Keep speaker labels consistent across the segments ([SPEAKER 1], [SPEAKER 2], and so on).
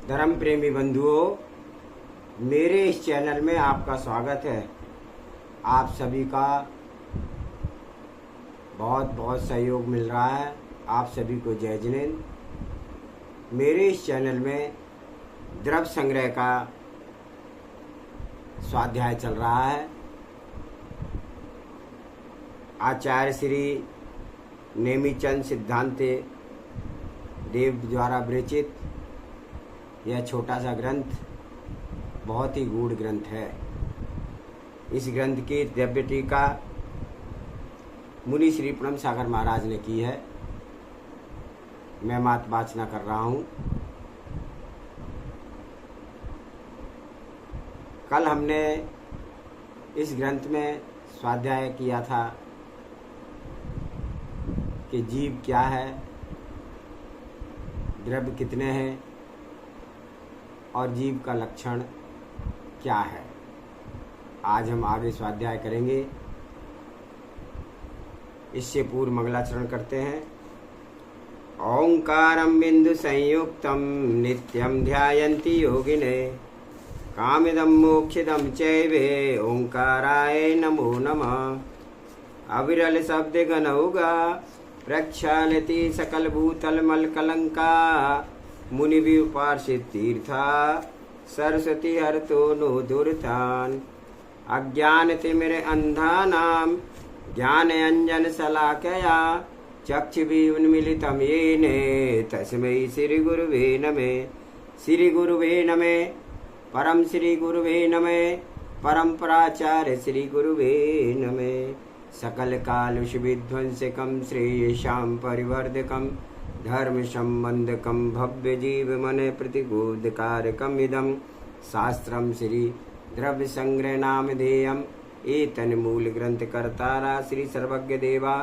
[SPEAKER 1] धर्म प्रेमी बंधुओं, मेरे इस चैनल में आपका स्वागत है। आप सभी का बहुत बहुत सहयोग मिल रहा है। आप सभी को जय जिनेंद्र। मेरे इस चैनल में द्रव्य संग्रह का स्वाध्याय चल रहा है। आचार्य श्री नेमिचंद सिद्धांत देव द्वारा विरचित यह छोटा सा ग्रंथ बहुत ही गूढ़ ग्रंथ है। इस ग्रंथ की दिव्य टीका मुनि श्री प्रणम सागर महाराज ने की है। मैं मात वाचना कर रहा हूँ। कल हमने इस ग्रंथ में स्वाध्याय किया था कि जीव क्या है, द्रव्य कितने हैं और जीव का लक्षण क्या है। आज हम आगे स्वाध्याय करेंगे। इससे पूर्व मंगलाचरण करते हैं। ओंकारं बिंदु संयुक्तं नित्यं ध्यायन्ति योगिने कामिदं मोक्षिदं चैवे ओंकाराय नमो नमः। अविरल शब्द गनौगा प्रक्षालति सकल भूतल मल कलंका मुनि विपार्षित तीर्था सरस्वती हरतो नो दुर्तान। अज्ञान तिमिर अंधानाम ज्ञान अंजन शलाकया चक्षुषि उन्मीलितं येन तस्मै श्री गुरुवे नमः। श्री गुरुवे नमः। परम श्री गुरुवे नमः। परम प्राचार्य श्री गुरुवे नमः। सकल कालुष विध्वंसकं श्रेयसां परिवर्धकं धर्म संबंधकं भव्य जीव मन प्रतिबोधकारकम् इदं शास्त्रं श्री द्रव्य संग्रह नामधेयम्। एतन् मूल ग्रंथ कर्तारा श्री सर्वज्ञ देवा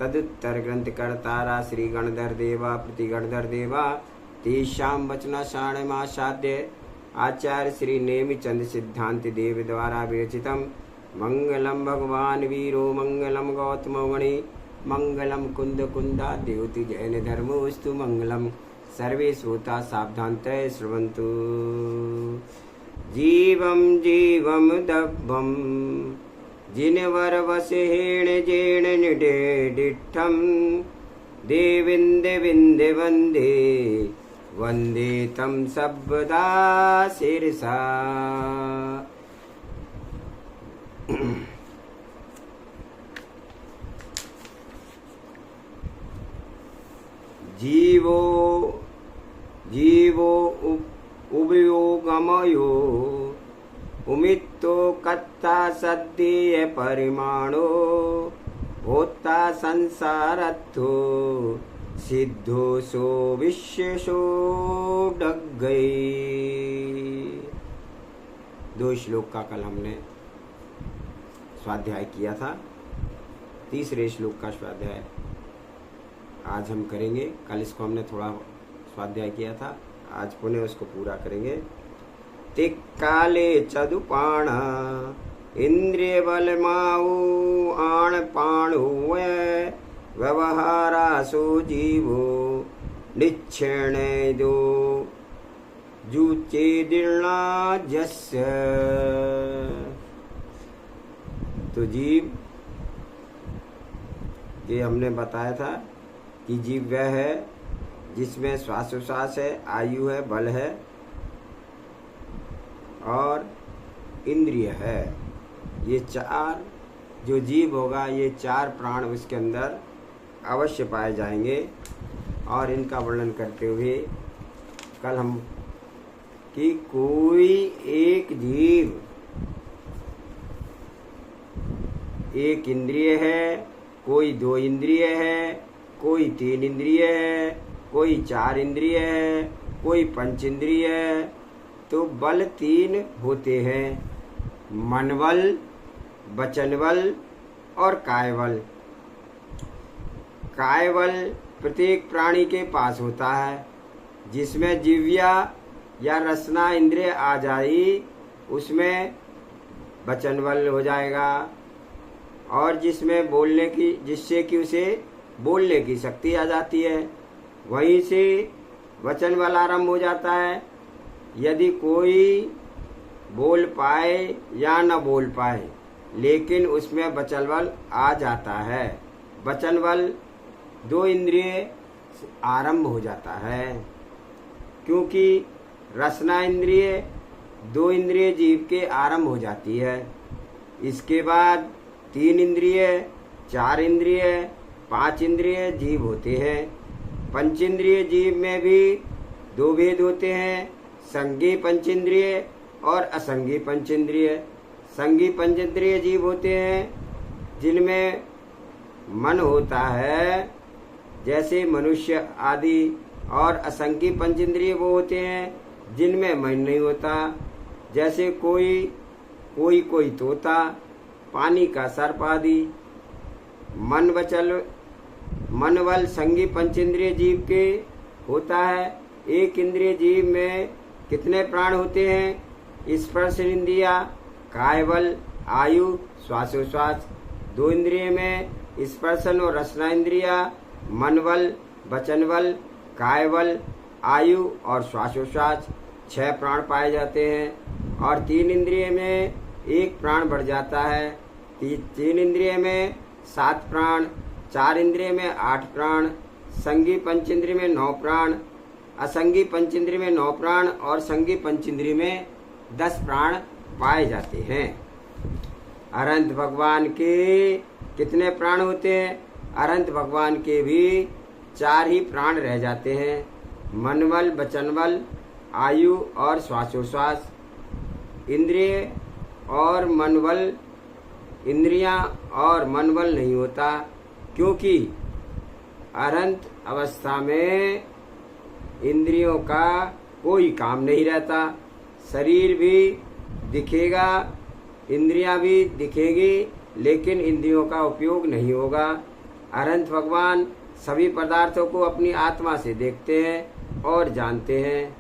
[SPEAKER 1] तदुत्तर ग्रंथ कर्तारा श्री गणधर देवा प्रतिगणधर देवा तेषां वचनासारणमासाद्य आचार्य श्री नेमिचंद सिद्धांत देव द्वारा विरचितम्। मंगलम भगवान वीरो मंगलम गौतमोगणि मंगलम कुंद कुंदा देवति जैन धर्मोस्तु मंगलम। सर्वे श्रोता सावधानतः श्रवन्तु। जीवम जीवम दब्बम जिनवर वसेहेण जेण निडेडिठम देविंदे विंदे वंदे वंदे तम सबदा शिरसा। जीवो जीवो उभयोगमयो उमित्तो कत्ता सद्य परिमाणो भोक्ता संसारत्थो सिद्धो सो विश्वेशो डग्गई। 2 श्लोक का कल हमने स्वाध्याय किया था। तीसरे श्लोक का स्वाध्याय आज हम करेंगे। कल इसको हमने थोड़ा स्वाध्याय किया था, आज पुनः उसको पूरा करेंगे। तिक्काले चदुपाण इंद्रिय बल माऊ आण पाणु व्यवहारासो जीवो निच्छेण दो जूचे दीर्णा जस्य। तो जीव ये हमने बताया था कि जीव वह है जिसमें श्वासोश्वास है, आयु है, बल है और इंद्रिय है। ये 4 जो जीव होगा, ये 4 प्राण उसके अंदर अवश्य पाए जाएंगे। और इनका वर्णन करते हुए कल हम कि कोई एक जीव 1 इंद्रिय है, कोई 2 इंद्रिय है, कोई 3 इंद्रिय है, कोई 4 इंद्रिय है, कोई 5 इंद्रिय है। तो बल 3 होते हैं, मन बल, वचन बल और काय बल। काय बल प्रत्येक प्राणी के पास होता है। जिसमें जिव्या या रसना इंद्रिय आ जाए उसमें वचन बल हो जाएगा। और जिसमें बोलने की, जिससे कि उसे बोलने की शक्ति आ जाती है, वहीं से वचन बल आरंभ हो जाता है। यदि कोई बोल पाए या न बोल पाए, लेकिन उसमें वचन बल आ जाता है। वचन बल 2 इंद्रिय आरंभ हो जाता है, क्योंकि रसना इंद्रिय 2 इंद्रिय जीव के आरंभ हो जाती है। इसके बाद 3 इंद्रिय, 4 इंद्रिय, 5 इंद्रिय जीव होते हैं। पंचेंद्रिय जीव में भी 2 भेद होते हैं, संगी पंचेंद्रिय और असंगी पंचेंद्रिय। संगी पंचेंद्रिय जीव होते हैं जिनमें मन होता है, जैसे मनुष्य आदि, और असंगी पंचेंद्रिय वो होते हैं जिनमें मन नहीं होता, जैसे कोई तोता, पानी का सर्प आदि। मन बल संगी पंचेंद्रिय जीव के होता है। एक इंद्रिय जीव में कितने प्राण होते हैं? स्पर्श इंद्रिया, काय बल, आयु, श्वासोश्वास। 2 इंद्रिय में स्पर्शन और रसना इंद्रिया, मन बल, वचन बल, काय बल, आयु और श्वासोश्वास 6 प्राण पाए जाते हैं। और 3 इंद्रिय में 1 प्राण बढ़ जाता है। 3 इंद्रिय में 7 प्राण, 4 इंद्रिय में 8 प्राण, संगी पंचेंद्रिय में 9 प्राण, असंगी पंचेंद्रिय में 9 प्राण और संगी पंचेंद्रिय में 10 प्राण पाए जाते हैं। अनंत भगवान के कितने प्राण होते हैं? अनंत भगवान के भी 4 ही प्राण रह जाते हैं, मन बल, वचन बल, आयु और श्वासोश्वास। इंद्रिय और मन बल, इंद्रियां और मन बल नहीं होता, क्योंकि अनंत अवस्था में इंद्रियों का कोई काम नहीं रहता। शरीर भी दिखेगा, इंद्रियां भी दिखेगी, लेकिन इंद्रियों का उपयोग नहीं होगा। अनंत भगवान सभी पदार्थों को अपनी आत्मा से देखते हैं और जानते हैं।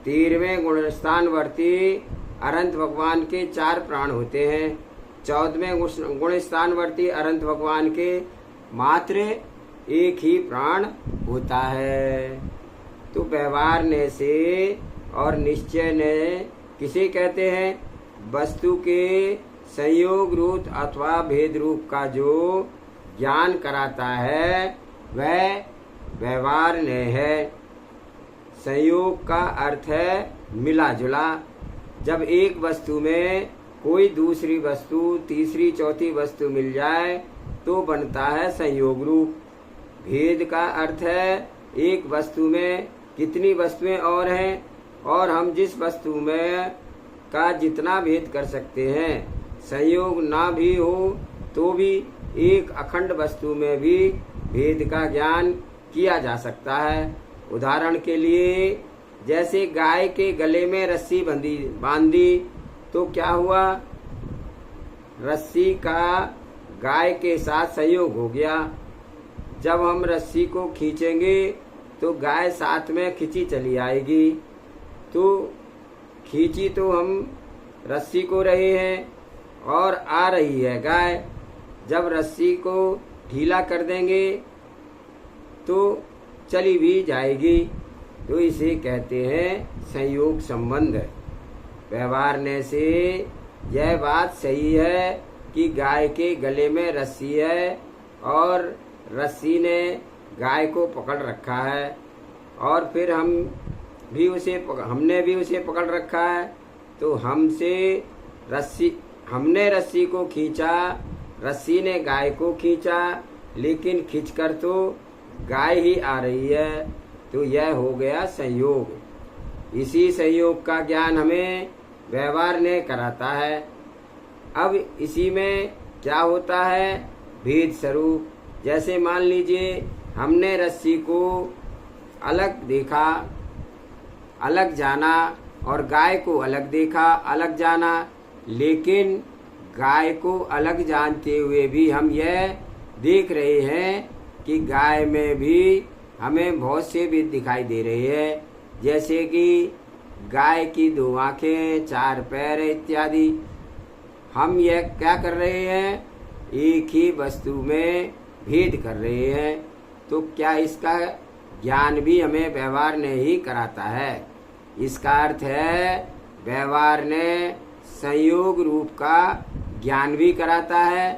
[SPEAKER 1] 13वें गुणस्थानवर्ती अनंत भगवान के 4 प्राण होते हैं। 14वें गुणस्थानवर्ती अनंत भगवान के मात्र 1 ही प्राण होता है। तो व्यवहार ने से और निश्चय ने किसे कहते हैं? वस्तु के संयोग रूप अथवा भेद रूप का जो ज्ञान कराता है वह व्यवहार ने है। संयोग का अर्थ है मिला जुला। जब एक वस्तु में कोई दूसरी वस्तु, तीसरी, चौथी वस्तु मिल जाए तो बनता है संयोग रूप। भेद का अर्थ है एक वस्तु में कितनी वस्तुएं और हैं, और हम जिस वस्तु में का जितना भेद कर सकते हैं। संयोग ना भी हो तो भी एक अखंड वस्तु में भी भेद का ज्ञान किया जा सकता है। उदाहरण के लिए, जैसे गाय के गले में रस्सी बांधी तो क्या हुआ? रस्सी का गाय के साथ संयोग हो गया। जब हम रस्सी को खींचेंगे तो गाय साथ में खींची चली आएगी। तो खींची तो हम रस्सी को रहे हैं और आ रही है गाय। जब रस्सी को ढीला कर देंगे तो चली भी जाएगी। तो इसे कहते हैं संयोग संबंध। व्यवहारने से यह बात सही है कि गाय के गले में रस्सी है और रस्सी ने गाय को पकड़ रखा है, और फिर हमने भी उसे पकड़ रखा है। तो हमने रस्सी को खींचा, रस्सी ने गाय को खींचा, लेकिन खींचकर तो गाय ही आ रही है। तो यह हो गया संयोग। इसी संयोग का ज्ञान हमें व्यवहार ने कराता है। अब इसी में क्या होता है? भेद स्वरूप। जैसे मान लीजिए हमने रस्सी को अलग देखा, अलग जाना, और गाय को अलग देखा, अलग जाना, लेकिन गाय को अलग जानते हुए भी हम यह देख रहे हैं कि गाय में भी हमें बहुत से भेद दिखाई दे रहे हैं। जैसे कि गाय की 2 आंखें, 4 पैर इत्यादि। हम यह क्या कर रहे हैं? एक ही वस्तु में भेद कर रहे हैं। तो क्या इसका ज्ञान भी हमें व्यवहार ने ही कराता है? इसका अर्थ है व्यवहार ने संयोग रूप का ज्ञान भी कराता है।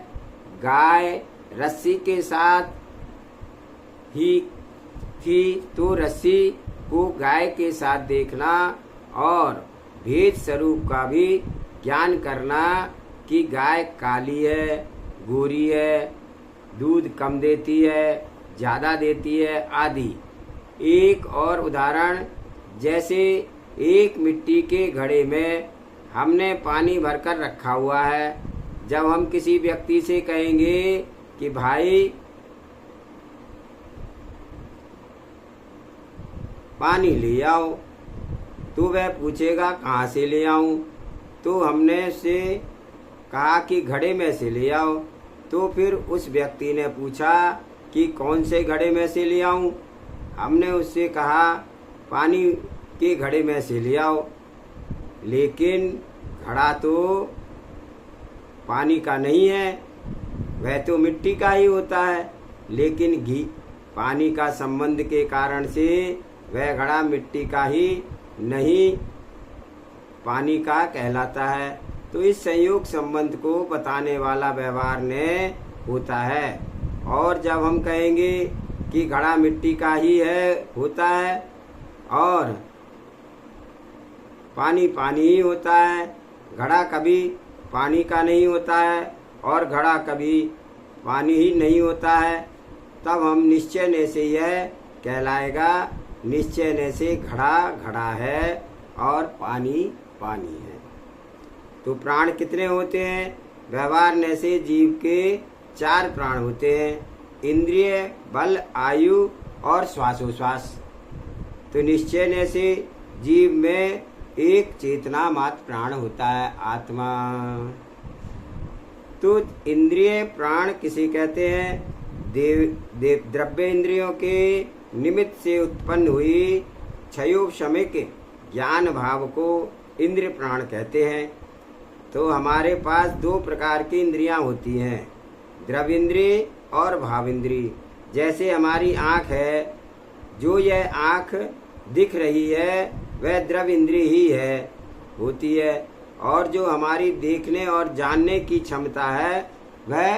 [SPEAKER 1] गाय रस्सी के साथ ही थी तो रस्सी को गाय के साथ देखना और भेद स्वरूप का भी ज्ञान करना कि गाय काली है, गोरी है, दूध कम देती है, ज़्यादा देती है आदि। एक और उदाहरण, जैसे एक मिट्टी के घड़े में हमने पानी भरकर रखा हुआ है। जब हम किसी व्यक्ति से कहेंगे कि भाई पानी ले आओ, तो वह पूछेगा कहाँ से ले आऊं। तो हमने उससे कहा कि घड़े में से ले आओ। तो फिर उस व्यक्ति ने पूछा कि कौन से घड़े में से ले आऊं। हमने उससे कहा पानी के घड़े में से ले आओ, लेकिन घड़ा तो पानी का नहीं है, वह तो मिट्टी का ही होता है। लेकिन घी पानी का संबंध के कारण से वह घड़ा मिट्टी का ही नहीं पानी का कहलाता है। तो इस संयोग संबंध को बताने वाला व्यवहार ने होता है। और जब हम कहेंगे कि घड़ा मिट्टी का ही है होता है और पानी पानी ही होता है, घड़ा कभी पानी का नहीं होता है और घड़ा कभी पानी ही नहीं होता है, तब हम निश्चय ने से यह कहलाएगा, निश्चय ने से घड़ा घड़ा है और पानी पानी है। तो प्राण कितने होते हैं? व्यवहार ने से जीव के 4 प्राण होते हैं, इंद्रिय, बल, आयु और श्वासोश्वास। तो निश्चय ने से जीव में एक चेतना मात्र प्राण होता है, आत्मा। तो इंद्रिय प्राण किसे कहते हैं? द्रव्य इंद्रियों के निमित्त से उत्पन्न हुई क्षयोपशमिक ज्ञान भाव को इंद्रिय प्राण कहते हैं। तो हमारे पास 2 प्रकार की इंद्रियां होती हैं, द्रव्य इंद्रिय और भाव इंद्रिय। जैसे हमारी आँख है, जो यह आँख दिख रही है वह द्रव्य इंद्रिय ही है होती है, और जो हमारी देखने और जानने की क्षमता है वह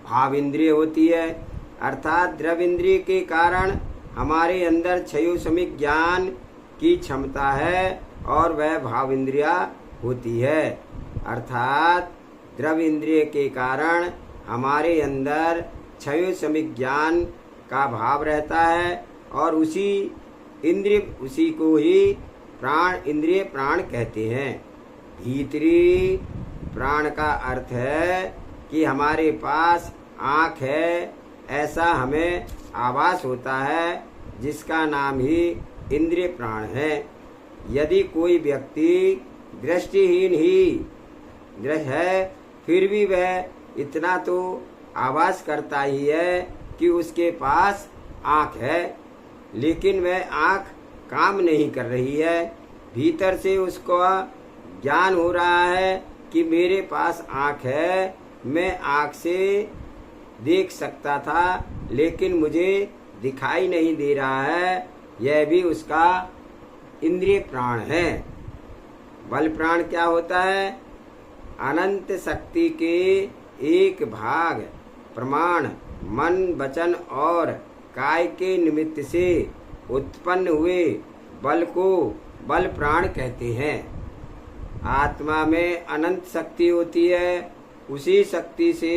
[SPEAKER 1] भाव इंद्रिय होती है। अर्थात द्रव्य इंद्रिय के कारण हमारे अंदर क्षयोपशमिक ज्ञान की क्षमता है और वह भाव इंद्रिया होती है। अर्थात द्रव्य इंद्रिय के कारण हमारे अंदर क्षयोपशमिक ज्ञान का भाव रहता है और उसी को ही प्राण इंद्रिय प्राण कहते हैं। भीतरी प्राण का अर्थ है कि हमारे पास आँख है, ऐसा हमें आभास होता है, जिसका नाम ही इंद्रिय प्राण है। यदि कोई व्यक्ति दृष्टिहीन ही है, फिर भी वह इतना तो आभास करता ही है कि उसके पास आँख है, लेकिन वह आँख काम नहीं कर रही है। भीतर से उसको ज्ञान हो रहा है कि मेरे पास आँख है, मैं आँख से देख सकता था लेकिन मुझे दिखाई नहीं दे रहा है, यह भी उसका इंद्रिय प्राण है। बल प्राण क्या होता है? अनंत शक्ति के एक भाग प्रमाण मन, वचन और काय के निमित्त से उत्पन्न हुए बल को बल प्राण कहते हैं। आत्मा में अनंत शक्ति होती है, उसी शक्ति से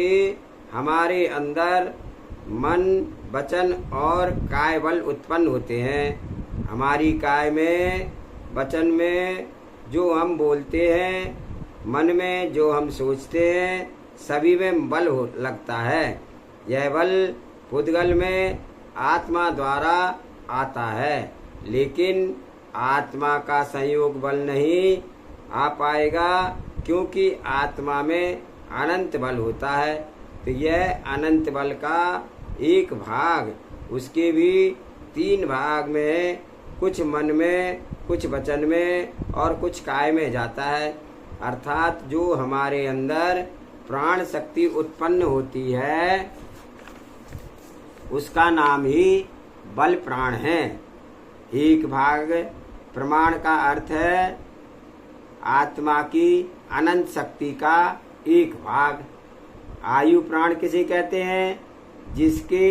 [SPEAKER 1] हमारे अंदर मन, वचन और काय बल उत्पन्न होते हैं। हमारी काय में, वचन में जो हम बोलते हैं, मन में जो हम सोचते हैं, सभी में बल लगता है। यह बल पुद्गल में आत्मा द्वारा आता है, लेकिन आत्मा का संयोग बल नहीं आ पाएगा, क्योंकि आत्मा में अनंत बल होता है। तो यह अनंत बल का एक भाग उसके भी 3 भाग में है, कुछ मन में, कुछ वचन में और कुछ काय में जाता है। अर्थात जो हमारे अंदर प्राण शक्ति उत्पन्न होती है उसका नाम ही बल प्राण है। एक भाग प्रमाण का अर्थ है आत्मा की अनंत शक्ति का एक भाग। आयु प्राण किसे कहते हैं? जिसके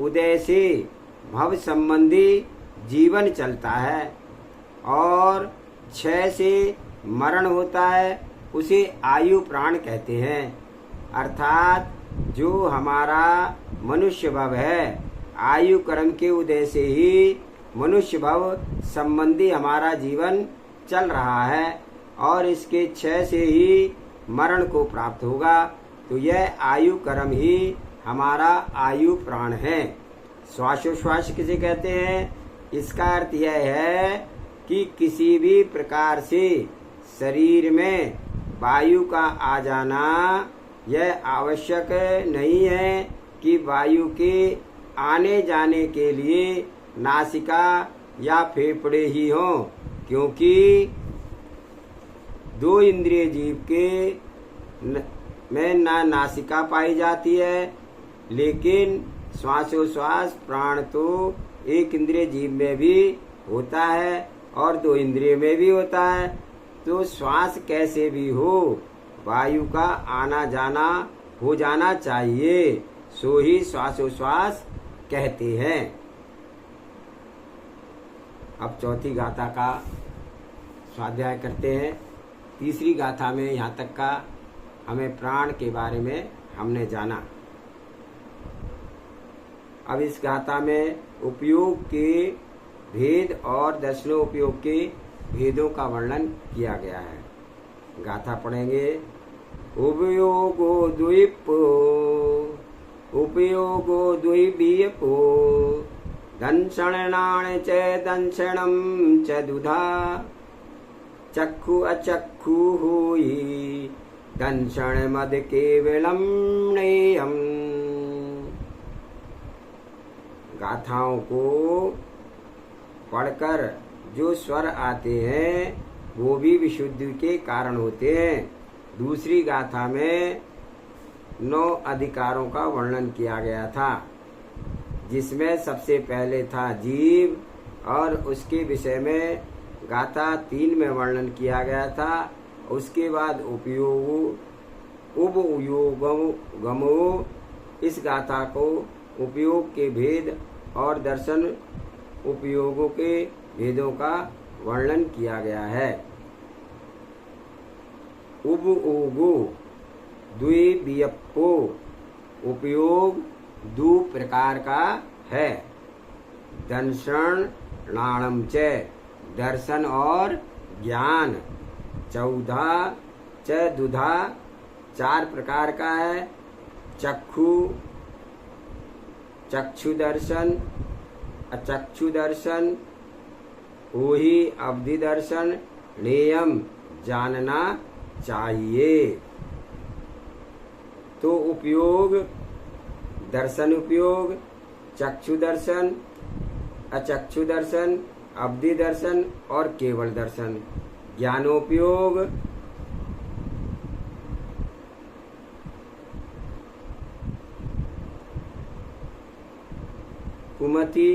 [SPEAKER 1] उदय से भव संबंधी जीवन चलता है और क्षय से मरण होता है, उसे आयु प्राण कहते हैं। अर्थात जो हमारा मनुष्य भव है, आयु कर्म के उदय से ही मनुष्य भव संबंधी हमारा जीवन चल रहा है और इसके क्षय से ही मरण को प्राप्त होगा। तो यह आयु कर्म ही हमारा आयु प्राण है। श्वासोश्वास किसे कहते हैं? इसका अर्थ यह है कि किसी भी प्रकार से शरीर में वायु का आ जाना यह आवश्यक नहीं है कि वायु के आने जाने के लिए नासिका या फेफड़े ही हों, क्योंकि दो इंद्रिय जीव के में ना नासिका पाई जाती है, लेकिन श्वासोश्वास प्राण तो एक इंद्रिय जीव में भी होता है और दो इंद्रिय में भी होता है। तो श्वास कैसे भी हो, वायु का आना जाना हो जाना चाहिए, सो ही श्वासोश्वास कहते हैं। अब चौथी गाथा का स्वाध्याय करते हैं। तीसरी गाथा में यहाँ तक का हमें प्राण के बारे में हमने जाना। अब इस गाथा में उपयोग के भेद और दर्शनोपयोग के भेदों का वर्णन किया गया है। गाथा पढ़ेंगे। उपयोगो द्वीपो उपयोगो द्विबीयपो दंशनान च दंशनम च दुधा चक्षु अचक्षु हुई दंशन मद केवलम नेयम। गाथाओं को पढ़कर जो स्वर आते हैं वो भी विशुद्धि के कारण होते हैं। दूसरी गाथा में 9 अधिकारों का वर्णन किया गया था, जिसमें सबसे पहले था जीव और उसके विषय में गाथा 3 में वर्णन किया गया था। उसके बाद उपयोगमो, इस गाथा को उपयोग के भेद और दर्शन उपयोगों के भेदों का वर्णन किया गया है। उपयोगो द्विबीयपो, उपयोग 2 प्रकार का है। दर्शन नाणम च, दर्शन और ज्ञान। 14 च दुधा, 4 प्रकार का है। चक्षु, चक्षु दर्शन, अचक्षु दर्शन, ओहि अवधि दर्शन, नेयम जानना चाहिए। तो उपयोग, दर्शन उपयोग, चक्षु दर्शन, अचक्षु दर्शन, अवधि दर्शन और केवल दर्शन। ज्ञानोपयोग, कुमति,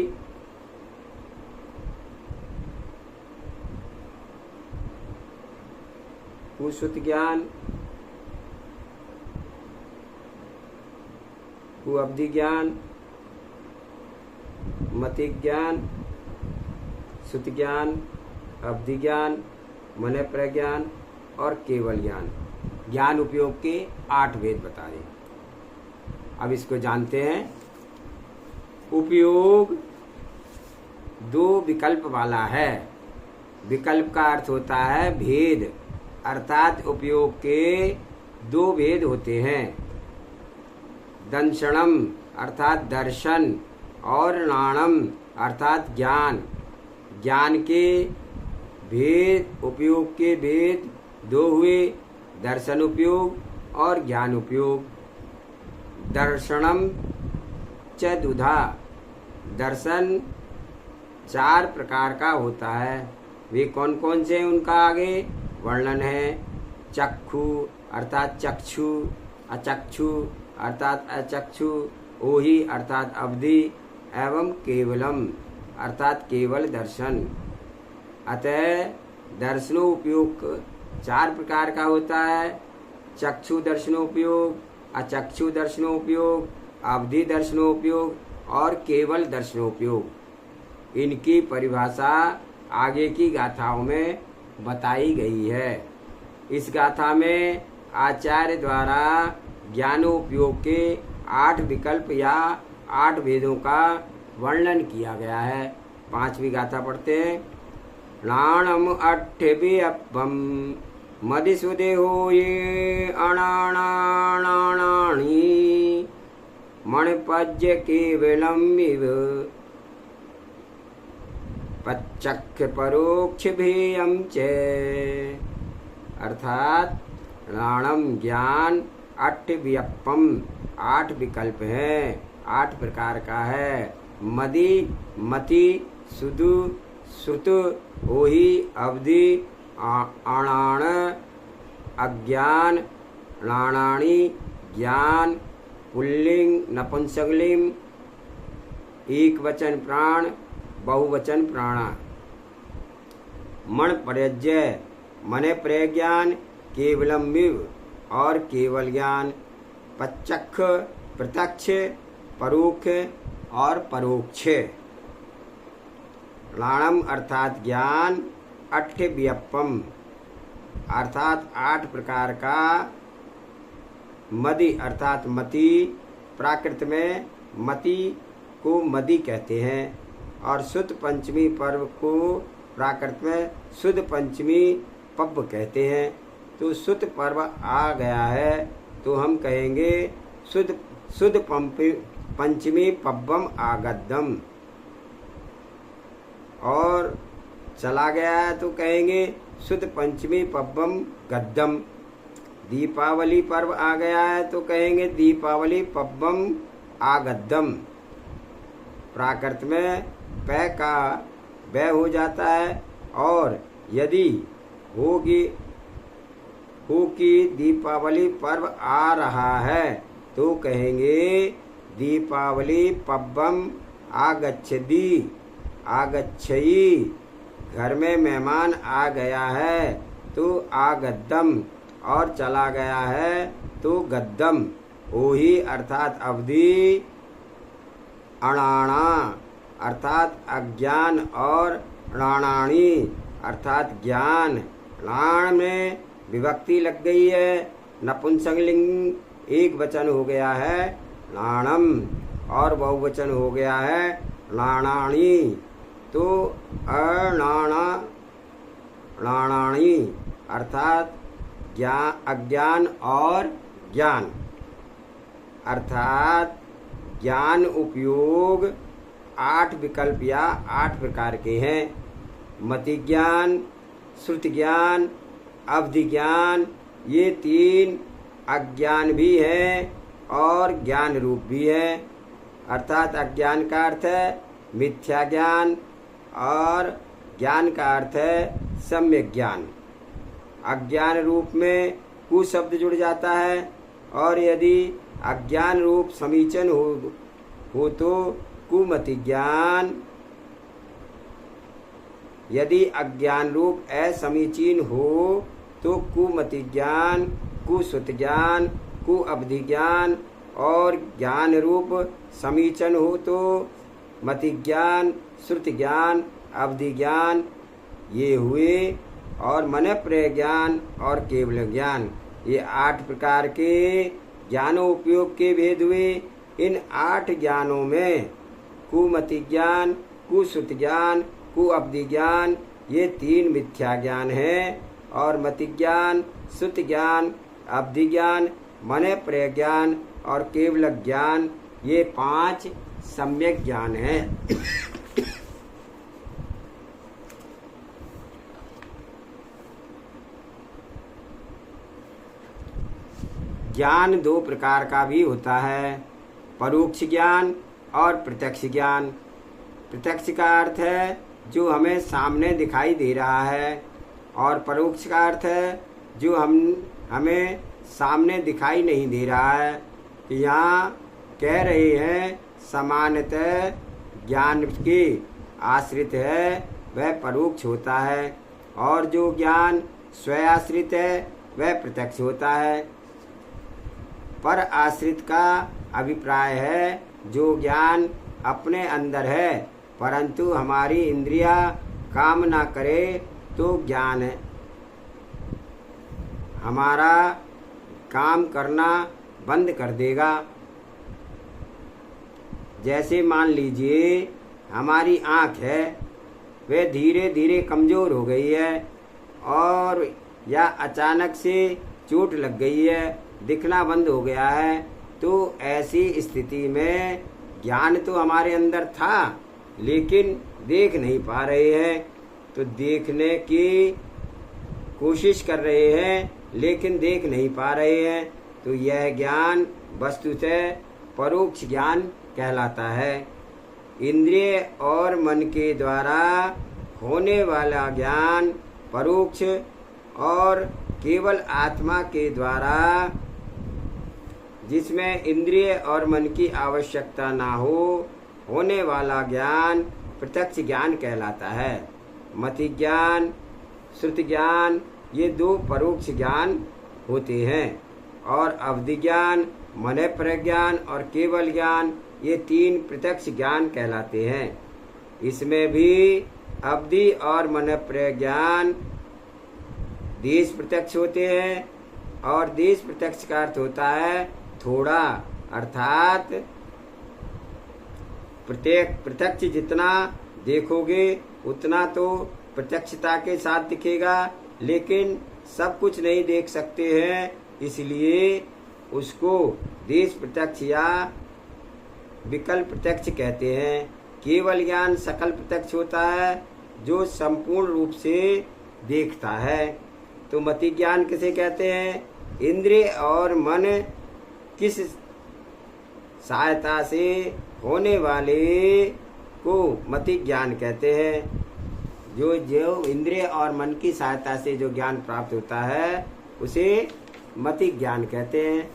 [SPEAKER 1] कुसुत ज्ञान, कुअवधि ज्ञान, मति ज्ञान, सुत ज्ञान, अवधि ज्ञान, मन प्रज्ञान और केवल ज्ञान। ज्ञान उपयोग के 8 भेद बताए। अब इसको जानते हैं। उपयोग 2 विकल्प वाला है। विकल्प का अर्थ होता है भेद, अर्थात उपयोग के 2 भेद होते हैं। दंशनम अर्थात दर्शन और नाणम अर्थात ज्ञान। ज्ञान के भेद, उपयोग के भेद 2 हुए, दर्शन उपयोग और ज्ञान उपयोग। दर्शनम च दुधा, दर्शन 4 प्रकार का होता है। वे कौन कौन से उनका आगे वर्णन है। चक्षु अर्थात चक्षु, अचक्षु अर्थात अचक्षु, ओहि अर्थात अवधि एवं केवलम अर्थात केवल दर्शन। अतः दर्शनोपयोग 4 प्रकार का होता है। चक्षु दर्शनोपयोग, अचक्षु दर्शनोपयोग, अवधि दर्शनोपयोग और केवल दर्शनोपयोग। इनकी परिभाषा आगे की गाथाओं में बताई गई है। इस गाथा में आचार्य द्वारा ज्ञानोपयोग के 8 विकल्प या 8 भेदों का वर्णन किया गया है। 5वीं गाथा पढ़ते हैं। नाणम अट्ठेभियप्पम मदिसुदेहो ये अणाणाणाणी मणिपज्य केवलमिव पच्चक्ष परोक्ष भेयम च। अर्थात नाणम ज्ञान, अट्ठव्यप्पम 8 विकल्प हैं, 8 प्रकार का है। मदि मति, सुदु श्रुत, ओहि अवधि, अणाण अज्ञान, नाणाणी ज्ञान, पुल्लिंग नपुंसकलिंग, एक वचन प्राण, बहुवचन प्राणा। मण पर्यज्य मने प्रज्ञान, केवलमिव और केवल ज्ञान, पच्चक्ष प्रत्यक्ष, परोक्ष और परोक्ष। लाणम अर्थात ज्ञान, अट्ठव्यप्पम अर्थात 8 प्रकार का, मदि अर्थात मति, प्राकृत में मति को मदि कहते हैं, और शुद्ध पंचमी पर्व को प्राकृत में शुद्ध पंचमी पब्ब कहते हैं। तो शुद्ध पर्व आ गया है तो हम कहेंगे शुद्ध पंचमी पब्बम आगद्दम, और चला गया है तो कहेंगे शुद्ध पंचमी पब्बम गद्दम। दीपावली पर्व आ गया है तो कहेंगे दीपावली पब्बम आगद्दम। प्राकृत में पै का बै हो जाता है, और यदि हो कि दीपावली पर्व आ रहा है तो कहेंगे दीपावली पब्बम आगच्छति, आगच्छई। घर में मेहमान आ गया है तो आगद्दम, और चला गया है तो गद्दम। ओही अर्थात अवधि, अणाणा अर्थात अज्ञान, और णाणाणी अर्थात ज्ञान। लाण में विभक्ति लग गई है, नपुंसकलिंग एक वचन हो गया है लाणम, और बहुवचन हो गया है लाणाणी। तो अणाणाणी अर्थात अज्ञान और ज्ञान, अर्थात ज्ञान उपयोग 8 विकल्प या 8 प्रकार के हैं। मति ज्ञान, श्रुति ज्ञान, अवधि ज्ञान, ये 3 अज्ञान भी है और ज्ञान रूप भी है। अर्थात अज्ञान का अर्थ है मिथ्या ज्ञान, और ज्ञान का अर्थ है सम्यक ज्ञान। अज्ञान रूप में कु शब्द जुड़ जाता है, और यदि अज्ञान रूप समीचन हो तो कुमति ज्ञान, यदि अज्ञान रूप असमीचीन हो तो कुमति ज्ञान, कुश्रुत ज्ञान, कु अवधि ज्ञान, और ज्ञान रूप समीचन हो तो मति ज्ञान, श्रुति ज्ञान, अवधि ज्ञान, ये हुए। और मन प्रज्ञान और केवल ज्ञान, ये 8 प्रकार के ज्ञानों उपयोग के भेद हुए। इन 8 ज्ञानों में कुमति ज्ञान, कुश्रुति ज्ञान, कुअवधि ज्ञान, ये 3 मिथ्या ज्ञान हैं, और मति ज्ञान, श्रुति ज्ञान, अवधि ज्ञान, मन प्रज्ञान और केवल ज्ञान, ये 5 सम्यक ज्ञान हैं। ज्ञान 2 प्रकार का भी होता है, परोक्ष ज्ञान और प्रत्यक्ष ज्ञान। प्रत्यक्ष का अर्थ है जो हमें सामने दिखाई दे रहा है, और परोक्ष का अर्थ है जो हमें सामने दिखाई नहीं दे रहा है। यहाँ कह रहे हैं समानतः ज्ञान के आश्रित है वह परोक्ष होता है, और जो ज्ञान स्वयाश्रित है वह प्रत्यक्ष होता है। पर आश्रित का अभिप्राय है जो ज्ञान अपने अंदर है परंतु हमारी इंद्रिया काम ना करे तो ज्ञान है हमारा काम करना बंद कर देगा। जैसे मान लीजिए हमारी आँख है वह धीरे धीरे कमज़ोर हो गई है और या अचानक से चोट लग गई है, दिखना बंद हो गया है, तो ऐसी स्थिति में ज्ञान तो हमारे अंदर था लेकिन देख नहीं पा रहे हैं। तो देखने की कोशिश कर रहे हैं लेकिन देख नहीं पा रहे हैं, तो यह ज्ञान वस्तुतः परोक्ष ज्ञान कहलाता है। इंद्रिय और मन के द्वारा होने वाला ज्ञान परोक्ष और केवल आत्मा के द्वारा जिसमें इंद्रिय और मन की आवश्यकता ना हो होने वाला ज्ञान प्रत्यक्ष ज्ञान कहलाता है। मति ज्ञान, श्रुति ज्ञान ये दो परोक्ष ज्ञान होते हैं और अवधि ज्ञान, मन प्रज्ञान और केवल ज्ञान ये तीन प्रत्यक्ष ज्ञान कहलाते हैं। इसमें भी अवधि और मन प्रज्ञान देश प्रत्यक्ष होते हैं और देश प्रत्यक्ष का अर्थ होता है थोड़ा, अर्थात प्रत्यक्ष जितना देखोगे उतना तो प्रत्यक्षता के साथ दिखेगा, लेकिन सब कुछ नहीं देख सकते हैं, इसलिए उसको देश प्रत्यक्ष या विकल्प प्रत्यक्ष कहते हैं। केवल ज्ञान सकल प्रत्यक्ष होता है जो संपूर्ण रूप से देखता है। तो मति ज्ञान किसे कहते हैं? इंद्रिय और मन किस सहायता से होने वाले को मति ज्ञान कहते हैं। जो इंद्रिय और मन की सहायता से जो ज्ञान प्राप्त होता है उसे मति ज्ञान कहते हैं।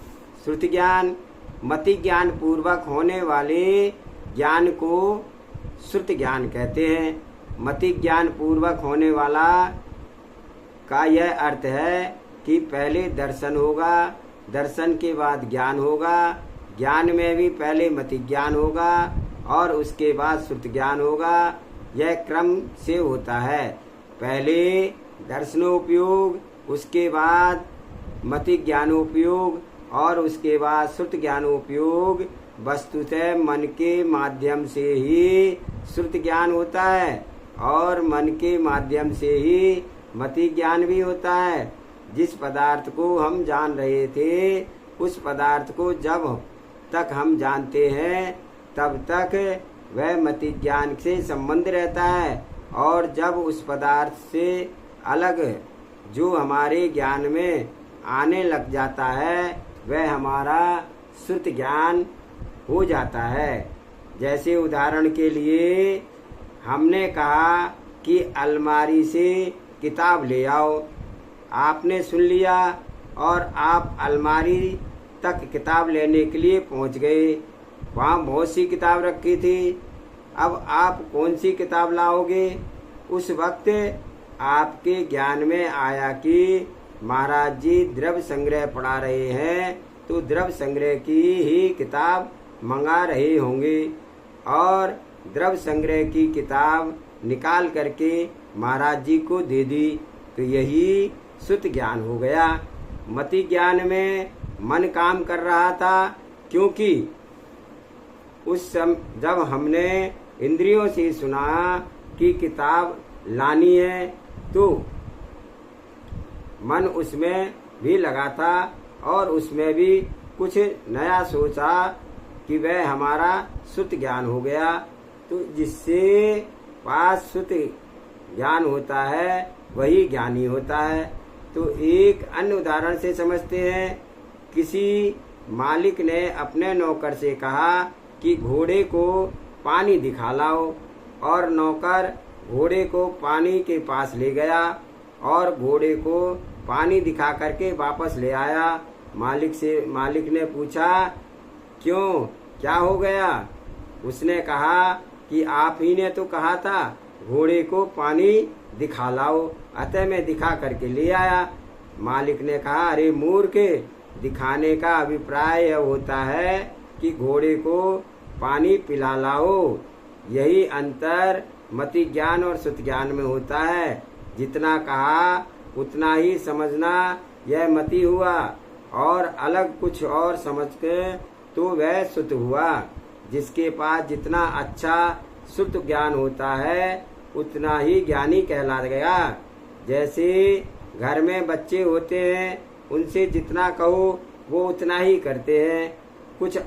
[SPEAKER 1] श्रुति ज्ञान, मति ज्ञान पूर्वक होने वाले ज्ञान को श्रुति ज्ञान कहते हैं। मति ज्ञान पूर्वक होने वाला का यह अर्थ है कि पहले दर्शन होगा, दर्शन के बाद ज्ञान होगा, ज्ञान में भी पहले मति ज्ञान होगा और उसके बाद श्रुति ज्ञान होगा। यह क्रम से होता है, पहले दर्शनोपयोग, उसके बाद मति ज्ञानोपयोग और उसके बाद श्रुति ज्ञानोपयोग। वस्तुतः मन के माध्यम से ही श्रुति ज्ञान होता है और मन के माध्यम से ही मति ज्ञान भी होता है। जिस पदार्थ को हम जान रहे थे उस पदार्थ को जब तक हम जानते हैं तब तक वह मति ज्ञान से संबंध रहता है, और जब उस पदार्थ से अलग जो हमारे ज्ञान में आने लग जाता है वह हमारा श्रुति ज्ञान हो जाता है। जैसे उदाहरण के लिए हमने कहा कि अलमारी से किताब ले आओ, आपने सुन लिया और आप अलमारी तक किताब लेने के लिए पहुंच गए। वहाँ बहुत सी किताब रखी थी, अब आप कौन सी किताब लाओगे? उस वक्त आपके ज्ञान में आया कि महाराज जी द्रव्य संग्रह पढ़ा रहे हैं, तो द्रव्य संग्रह की ही किताब मंगा रहे होंगे और द्रव्य संग्रह की किताब निकाल करके महाराज जी को दे दी, तो यही श्रुति ज्ञान हो गया। मति ज्ञान में मन काम कर रहा था, क्योंकि उस जब हमने इंद्रियों से सुना कि किताब लानी है तो मन उसमें भी लगा था और उसमें भी कुछ नया सोचा कि वह हमारा श्रुति ज्ञान हो गया। तो जिससे पास श्रुति ज्ञान होता है वही ज्ञानी होता है। तो एक अन्य उदाहरण से समझते हैं। किसी मालिक ने अपने नौकर से कहा कि घोड़े को पानी दिखा लाओ, और नौकर घोड़े को पानी के पास ले गया और घोड़े को पानी दिखा करके वापस ले आया। मालिक ने पूछा, क्यों, क्या हो गया? उसने कहा कि आप ही ने तो कहा था घोड़े को पानी दिखा लाओ। अतः मैं दिखा करके ले आया। मालिक ने कहा, अरे मूर्ख, दिखाने का अभिप्राय यह होता है कि घोड़े को पानी पिला लाओ। यही अंतर मति ज्ञान और श्रुति ज्ञान में होता है। जितना कहा उतना ही समझना, यह मति हुआ, और अलग कुछ और समझ के तो वह श्रुत हुआ। जिसके पास जितना अच्छा शुद्ध ज्ञान होता है उतना ही ज्ञानी कहला गया। जैसे घर में बच्चे होते हैं, उनसे जितना कहो वो उतना ही करते हैं। कुछ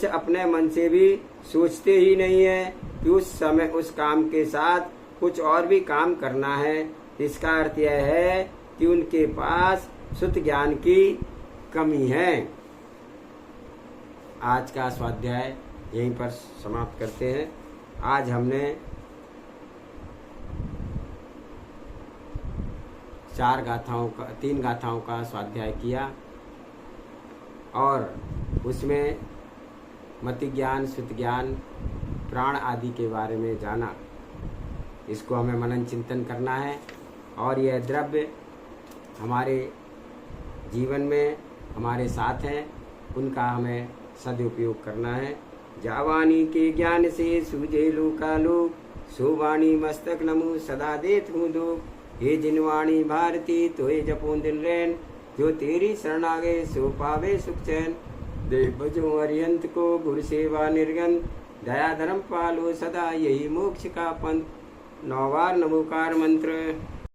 [SPEAKER 1] अपने मन से भी सोचते ही नहीं है कि उस समय उस काम के साथ कुछ और भी काम करना है। इसका अर्थ यह है कि उनके पास शुद्ध ज्ञान की कमी है। आज का स्वाध्याय यहीं पर समाप्त करते हैं। आज हमने 3 गाथाओं का स्वाध्याय किया और उसमें मति ज्ञान, श्रुति ज्ञान, प्राण आदि के बारे में जाना। इसको हमें मनन चिंतन करना है और यह द्रव्य हमारे जीवन में हमारे साथ हैं, उनका हमें सदुपयोग करना है। जावानी के ज्ञान से सूझे लोकालोक, सोवाणी मस्तक नमो सदा देत हूँ दो। हे जिनवाणी भारती तोय जपो दिन रैन, जो तेरी शरण आ गए सो पावे सुख चैन। देव भजो अरिहंत को गुरु सेवा निर्गन, दया धर्म पालो सदा यही मोक्ष का पंथ। 9 बार नमोकार मंत्र।